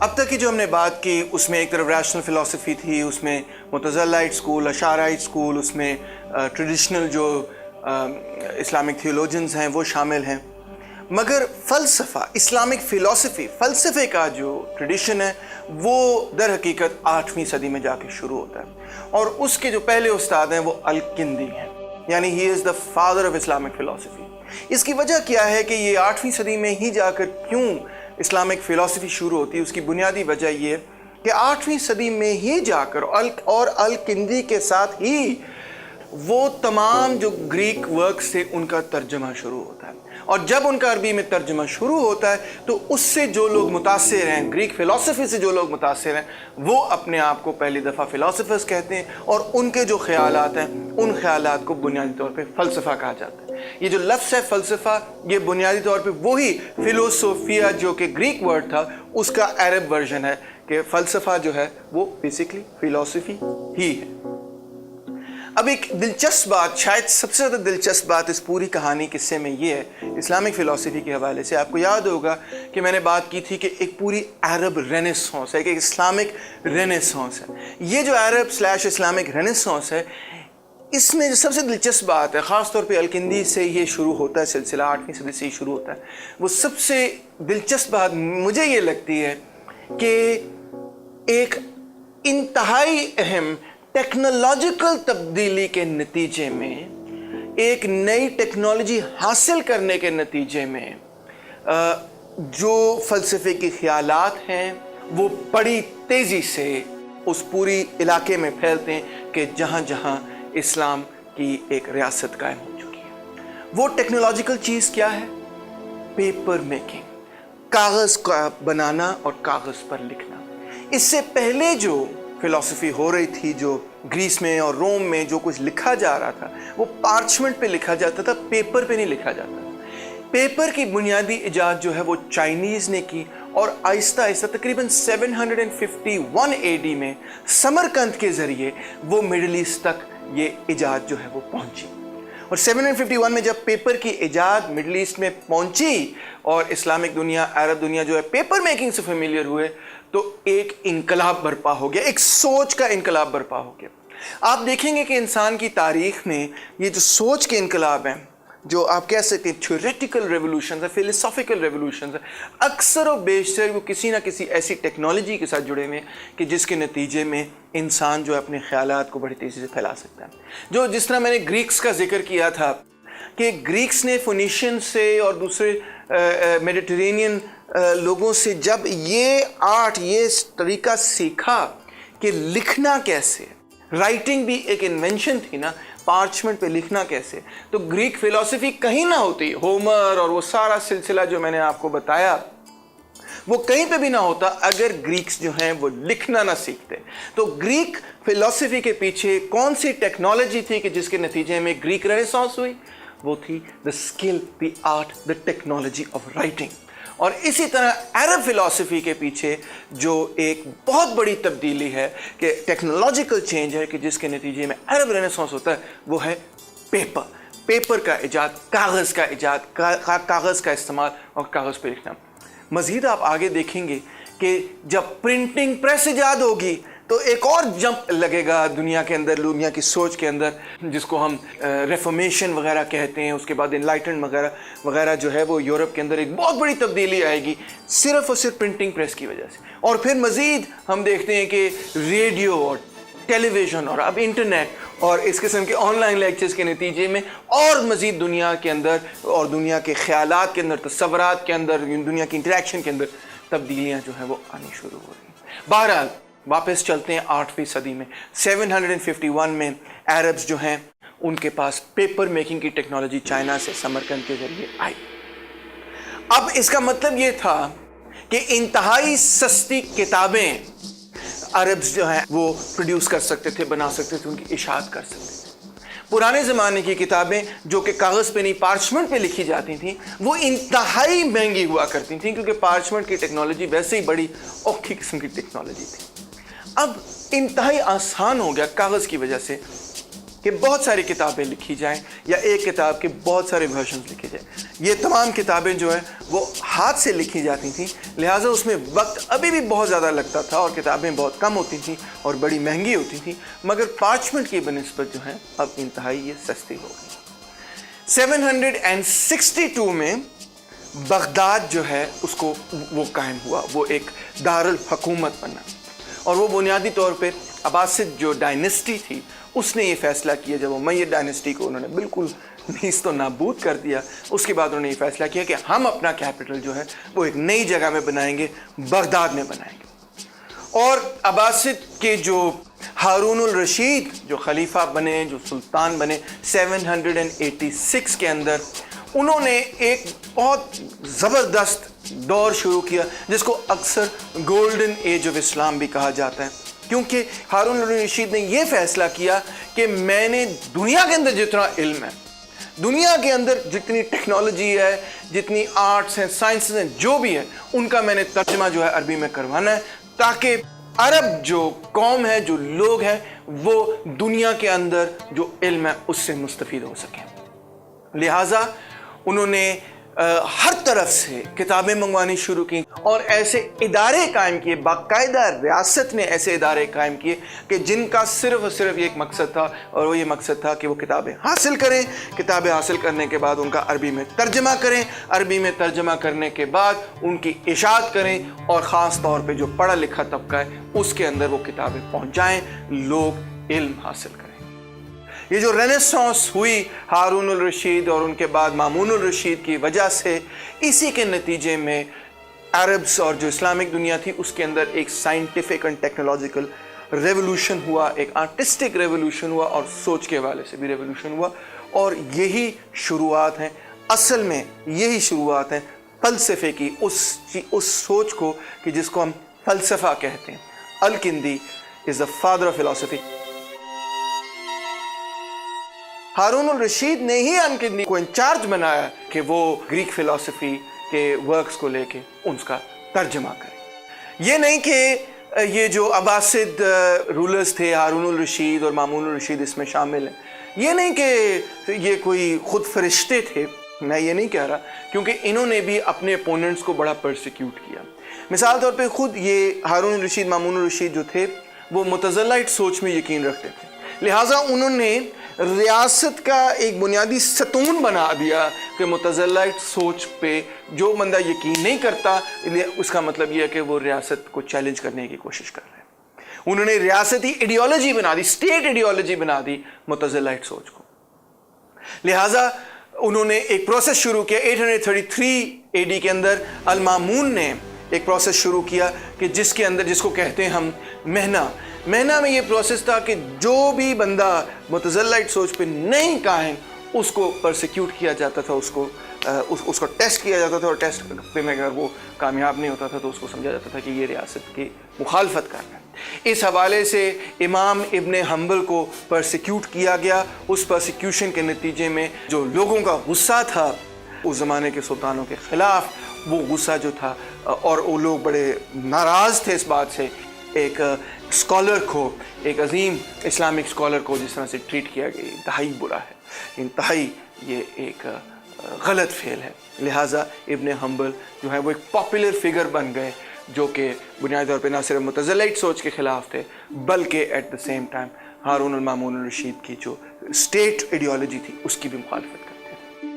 اب تک کی جو ہم نے بات کی اس میں ایک طرف ریشنل فلسفی تھی، اس میں معتزلائٹ اسکول، اشاعرائٹ اسکول، اس میں ٹریڈیشنل جو اسلامک تھیولوجنز ہیں وہ شامل ہیں، مگر فلسفہ، اسلامک فلسفی، فلسفے کا جو ٹریڈیشن ہے وہ در حقیقت 8ویں صدی میں جا کے شروع ہوتا ہے، اور اس کے جو پہلے استاد ہیں وہ الکندی ہیں، یعنی ہی از دا فادر آف اسلامک فلسفی۔ اس کی وجہ کیا ہے کہ یہ 8ویں صدی میں ہی جا کر کیوں اسلامک فلسفی شروع ہوتی ہے؟ اس کی بنیادی وجہ یہ ہے کہ 8ویں صدی میں ہی جا کر اور الکندی کے ساتھ ہی وہ تمام جو گریک ورکس تھے ان کا ترجمہ شروع ہوتا ہے، اور جب ان کا عربی میں ترجمہ شروع ہوتا ہے تو اس سے جو لوگ متاثر ہیں، گریک فلسفی سے جو لوگ متاثر ہیں، وہ اپنے آپ کو پہلی دفعہ فلاسفرز کہتے ہیں، اور ان کے جو خیالات ہیں ان خیالات کو بنیادی طور پہ فلسفہ کہا جاتا ہے۔ یہ جو لفظ ہے فلسفہ، یہ بنیادی طور پہ وہی فلوسوفیا جو کہ گریک ورڈ تھا اس کا عرب ورژن ہے، کہ فلسفہ جو ہے وہ بیسیکلی فلسفی ہی ہے۔ اب ایک دلچسپ بات، شاید سب سے زیادہ دلچسپ بات اس پوری کہانی قصے میں یہ ہے، اسلامک فلسفی کے حوالے سے آپ کو یاد ہوگا کہ میں نے بات کی تھی کہ ایک پوری عرب رینیسانس ہے، ایک اسلامک رینیسانس ہے۔ یہ جو عرب / اسلامک رینیسانس ہے، اس میں جو سب سے دلچسپ بات ہے، خاص طور پہ الکندی سے یہ شروع ہوتا ہے، سلسلہ 8ویں صدی سے ہی شروع ہوتا ہے، وہ سب سے دلچسپ بات مجھے یہ لگتی ہے کہ ایک انتہائی اہم ٹیکنالوجیکل تبدیلی کے نتیجے میں، ایک نئی ٹیکنالوجی حاصل کرنے کے نتیجے میں جو فلسفے کے خیالات ہیں وہ بڑی تیزی سے اس پوری علاقے میں پھیلتے ہیں کہ جہاں جہاں اسلام کی ایک ریاست قائم ہو چکی ہے۔ وہ ٹیکنالوجیکل چیز کیا ہے؟ پیپر میکنگ، کاغذ کا بنانا اور کاغذ پر لکھنا۔ اس سے پہلے جو فلسفی ہو رہی تھی، جو گریس میں اور روم میں جو کچھ لکھا جا رہا تھا وہ پارچمنٹ پہ لکھا جاتا تھا، پیپر پہ نہیں لکھا جاتا تھا۔ پیپر کی بنیادی ایجاد جو ہے وہ چائنیز نے کی، اور آہستہ آہستہ تقریباً 751 AD میں سمرقند کے ذریعے وہ مڈل ایسٹ تک یہ ایجاد جو ہے وہ پہنچی، اور 751 میں جب پیپر کی ایجاد مڈل ایسٹ میں پہنچی اور اسلامک دنیا، عرب دنیا جو ہے پیپر میکنگ سے فیملیئر ہوئے، تو ایک انقلاب برپا ہو گیا، ایک سوچ کا انقلاب برپا ہو گیا۔ آپ دیکھیں گے کہ انسان کی تاریخ میں یہ جو سوچ کے انقلاب ہیں، جو آپ کہہ سکتے ہیں تھیوریٹیکل ریولوشنز ہیں، فلسافیکل ریولوشنز ہیں، اکثر و بیشتر وہ کسی نہ کسی ایسی ٹیکنالوجی کے ساتھ جڑے ہوئے ہیں کہ جس کے نتیجے میں انسان جو ہے اپنے خیالات کو بڑی تیزی سے پھیلا سکتا ہے۔ جس طرح میں نے گریکس کا ذکر کیا تھا کہ گریکس نے فونیشین سے اور دوسرے میڈیٹرینین لوگوں سے جب یہ طریقہ سیکھا کہ لکھنا کیسے، رائٹنگ بھی ایک انوینشن تھی نا، پارچمنٹ پہ لکھنا کیسے، تو گریک فلسفی کہیں نہ ہوتی، ہومر اور وہ سارا سلسلہ جو میں نے آپ کو بتایا وہ کہیں پہ بھی نہ ہوتا اگر گریکس جو ہیں وہ لکھنا نہ سیکھتے۔ تو گریک فلسفی کے پیچھے کون سی ٹیکنالوجی تھی کہ جس کے نتیجے میں گریک رینیسانس ہوئی؟ وہ تھی the skill, the art, the technology of writing۔ اور اسی طرح عرب فلسفی کے پیچھے جو ایک بہت بڑی تبدیلی ہے کہ ٹیکنالوجیکل چینج ہے کہ جس کے نتیجے میں عرب رینیسانس ہوتا ہے، وہ ہے پیپر کا ایجاد، کاغذ کا ایجاد، کاغذ کا استعمال اور کاغذ پہ لکھنا۔ مزید آپ آگے دیکھیں گے کہ جب پرنٹنگ پریس ایجاد ہوگی تو ایک اور جمپ لگے گا دنیا کے اندر، دنیا کی سوچ کے اندر، جس کو ہم ریفارمیشن وغیرہ کہتے ہیں۔ اس کے بعد انلائٹن وغیرہ جو ہے وہ یورپ کے اندر ایک بہت بڑی تبدیلی آئے گی صرف اور صرف پرنٹنگ پریس کی وجہ سے۔ اور پھر مزید ہم دیکھتے ہیں کہ ریڈیو اور ٹیلی ویژن اور اب انٹرنیٹ اور اس قسم کے آن لائن لیکچرز کے نتیجے میں اور مزید دنیا کے اندر اور دنیا کے خیالات کے اندر، تصورات کے اندر، دنیا کی انٹریکشن کے اندر تبدیلیاں جو ہیں وہ آنی شروع ہو رہی ہیں۔ بہرحال واپس چلتے ہیں 8ویں صدی میں، 751 میں عربز جو ہیں ان کے پاس پیپر میکنگ کی ٹیکنالوجی چائنا سے سمرقند کے ذریعے آئی۔ اب اس کا مطلب یہ تھا کہ انتہائی سستی کتابیں عربز جو ہیں وہ پروڈیوس کر سکتے تھے، بنا سکتے تھے، ان کی اشاعت کر سکتے تھے۔ پرانے زمانے کی کتابیں جو کہ کاغذ پہ نہیں پارچمنٹ پہ لکھی جاتی تھیں وہ انتہائی مہنگی ہوا کرتی تھیں، کیونکہ پارچمنٹ کی ٹیکنالوجی ویسے ہی بڑی اوکھی قسم کی ٹیکنالوجی تھی۔ اب انتہائی آسان ہو گیا کاغذ کی وجہ سے کہ بہت ساری کتابیں لکھی جائیں یا ایک کتاب کے بہت سارے ورژنز لکھے جائیں. یہ تمام کتابیں جو ہیں وہ ہاتھ سے لکھی جاتی تھیں، لہٰذا اس میں وقت ابھی بھی بہت زیادہ لگتا تھا اور کتابیں بہت کم ہوتی تھیں اور بڑی مہنگی ہوتی تھیں، مگر پارچمنٹ کی بنسبت جو ہیں اب انتہائی یہ سستی ہو گئی. 762 میں بغداد جو ہے اس کو وہ قائم ہوا، وہ ایک دارالحکومت بنا، اور وہ بنیادی طور پہ عباسد جو ڈائنسٹی تھی اس نے یہ فیصلہ کیا. جب امیہ ڈائنسٹی کو انہوں نے بالکل نیست و نابود کر دیا، اس کے بعد انہوں نے یہ فیصلہ کیا کہ ہم اپنا کیپٹل جو ہے وہ ایک نئی جگہ میں بنائیں گے، بغداد میں بنائیں گے. اور عباسد کے جو ہارون الرشید جو خلیفہ بنے، جو سلطان بنے 786 کے اندر، انہوں نے ایک بہت زبردست دور شروع کیا جس کو اکثر گولڈن ایج آف اسلام بھی کہا جاتا ہے، کیونکہ ہارون الرشید نے یہ فیصلہ کیا کہ میں نے دنیا کے اندر جتنا علم ہے، دنیا کے اندر جتنی ٹیکنالوجی ہے، جتنی آرٹس ہیں، سائنسز ہیں، جو بھی ہے، ان کا میں نے ترجمہ جو ہے عربی میں کروانا ہے، تاکہ عرب جو قوم ہے، جو لوگ ہیں، وہ دنیا کے اندر جو علم ہے اس سے مستفید ہو سکیں. لہٰذا انہوں نے ہر طرف سے کتابیں منگوانی شروع کی اور ایسے ادارے قائم کیے، باقاعدہ ریاست نے ایسے ادارے قائم کیے کہ جن کا صرف اور صرف ایک مقصد تھا، اور وہ یہ مقصد تھا کہ وہ کتابیں حاصل کریں، کتابیں حاصل کرنے کے بعد ان کا عربی میں ترجمہ کریں، عربی میں ترجمہ کرنے کے بعد ان کی اشاعت کریں، اور خاص طور پہ جو پڑھا لکھا طبقہ ہے اس کے اندر وہ کتابیں پہنچائیں، لوگ علم حاصل کریں. یہ جو رینیسانس ہوئی ہارون الرشید اور ان کے بعد مامون الرشید کی وجہ سے، اسی کے نتیجے میں عربس اور جو اسلامک دنیا تھی اس کے اندر ایک سائنٹیفک اینڈ ٹیکنالوجیکل ریولوشن ہوا، ایک آرٹسٹک ریولوشن ہوا، اور سوچ کے حوالے سے بھی ریولوشن ہوا. اور یہی شروعات ہیں، اصل میں یہی شروعات ہیں فلسفے کی، اس سوچ کو کہ جس کو ہم فلسفہ کہتے ہیں. Al-Kindi is the father of philosophy. Haroon الرشید نے ہی الکندی کو انچارج بنایا کہ وہ گریک فلسفی کے ورکس کو لے کے ان کا ترجمہ کرے. یہ نہیں کہ یہ جو عباسد رولرز تھے، ہارون الرشید اور مامون الرشید اس میں شامل ہیں، یہ نہیں کہ یہ کوئی خود فرشتے تھے، میں یہ نہیں کہہ رہا، کیونکہ انہوں نے بھی اپنے اپوننٹس کو بڑا پرسیکیوٹ کیا. مثال طور پہ خود یہ ہارون الرشید، مامون الرشید جو تھے وہ متزلائٹ سوچ میں یقین رکھتے تھے، لہٰذا انہوں نے ریاست کا ایک بنیادی ستون بنا دیا کہ متزلائٹ سوچ پہ جو بندہ یقین نہیں کرتا، اس کا مطلب یہ ہے کہ وہ ریاست کو چیلنج کرنے کی کوشش کر رہے ہیں. انہوں نے ریاستی ایڈیالوجی بنا دی، اسٹیٹ ایڈیالوجی بنا دی متزلائٹ سوچ کو. لہٰذا انہوں نے ایک پروسیس شروع کیا 833 AD کے اندر. المامون نے ایک پروسیس شروع کیا کہ جس کے اندر، جس کو کہتے ہیں ہم مہنہ میں یہ پروسیس تھا کہ جو بھی بندہ متزلائٹ سوچ پہ نہیں قائم، اس کو پرسیکیوٹ کیا جاتا تھا، اس کو ٹیسٹ کیا جاتا تھا، اور ٹیسٹ پہ میں اگر وہ کامیاب نہیں ہوتا تھا تو اس کو سمجھا جاتا تھا کہ یہ ریاست کی مخالفت کر رہا ہے. اس حوالے سے امام ابن حنبل کو پرسیکیوٹ کیا گیا. اس پرسیکیوشن کے نتیجے میں جو لوگوں کا غصہ تھا اس زمانے کے سلطانوں کے خلاف، وہ غصہ جو تھا، اور وہ لوگ بڑے ناراض تھے اس بات سے. ایک اسکالر کو، ایک عظیم اسلامک اسکالر کو جس طرح سے ٹریٹ کیا گیا، انتہائی برا ہے، انتہائی یہ ایک غلط فعل ہے. لہٰذا ابن حنبل جو ہے وہ ایک پاپولر فگر بن گئے، جو کہ بنیادی طور پہ نہ صرف متزلائٹ سوچ کے خلاف تھے، بلکہ at the same time Harun al Mamun al Rashid کی جو اسٹیٹ ایڈیالوجی تھی اس کی بھی مخالفت کرتے تھے.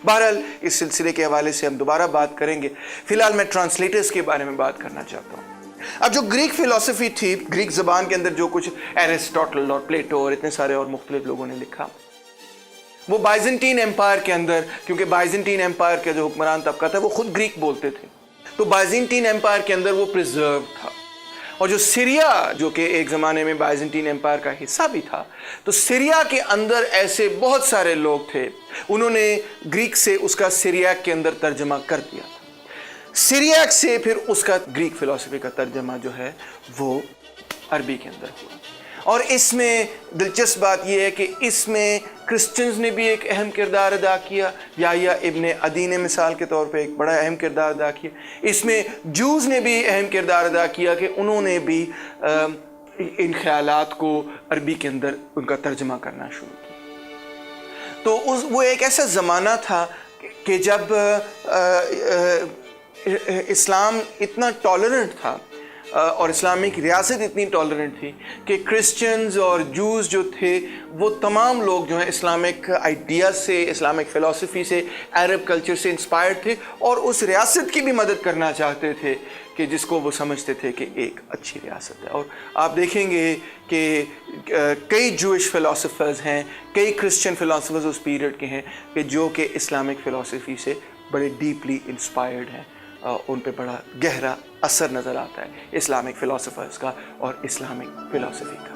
بہرحال اس سلسلے کے حوالے سے ہم دوبارہ بات کریں گے. فی الحال میں ٹرانسلیٹرز کے بارے میں بات کرنا چاہتا ہوں. اب جو گریک فلسفی تھی، گریک زبان کے اندر جو کچھ ایرسٹوٹل اور پلیٹو اور اتنے سارے اور مختلف لوگوں نے لکھا، وہ بائزنٹین ایمپائر کے اندر، کیونکہ بائزنٹین ایمپائر کا جو حکمران طبقہ تھا وہ خود گریک بولتے تھے، تو بائزنٹین ایمپائر کے اندر وہ پریزرو تھا. اور جو سیریا، جو کہ ایک زمانے میں بائزنٹین ایمپائر کا حصہ بھی تھا، تو سیریا کے اندر ایسے بہت سارے لوگ تھے، انہوں نے گریک سے اس کا سیریاک کے اندر ترجمہ کر دیا تھا. سیریاک سے پھر اس کا گریک فلسفی کا ترجمہ جو ہے وہ عربی کے اندر ہوا. اور اس میں دلچسپ بات یہ ہے کہ اس میں کرسچنز نے بھی ایک اہم کردار ادا کیا. یحییٰ ابن عدی نے مثال کے طور پہ ایک بڑا اہم کردار ادا کیا. اس میں جوز نے بھی اہم کردار ادا کیا کہ انہوں نے بھی ان خیالات کو عربی کے اندر ان کا ترجمہ کرنا شروع کیا. تو وہ ایک ایسا زمانہ تھا کہ جب اسلام اتنا ٹالرنٹ تھا اور اسلامک ریاست اتنی ٹالرنٹ تھی کہ کرسچنز اور جوز جو تھے وہ تمام لوگ جو ہیں اسلامک آئیڈیاز سے، اسلامک فلسفی سے، عرب کلچر سے انسپائرڈ تھے اور اس ریاست کی بھی مدد کرنا چاہتے تھے کہ جس کو وہ سمجھتے تھے کہ ایک اچھی ریاست ہے. اور آپ دیکھیں گے کہ کئی جوئش فلاسفرز ہیں، کئی کرسچن فلاسفرز اس پیریڈ کے ہیں کہ جو کہ اسلامک فلسفی سے بڑے ڈیپلی انسپائرڈ ہیں. ان پہ بڑا گہرا اثر نظر آتا ہے اسلامک فلاسفرز کا اور اسلامک فلسفی کا.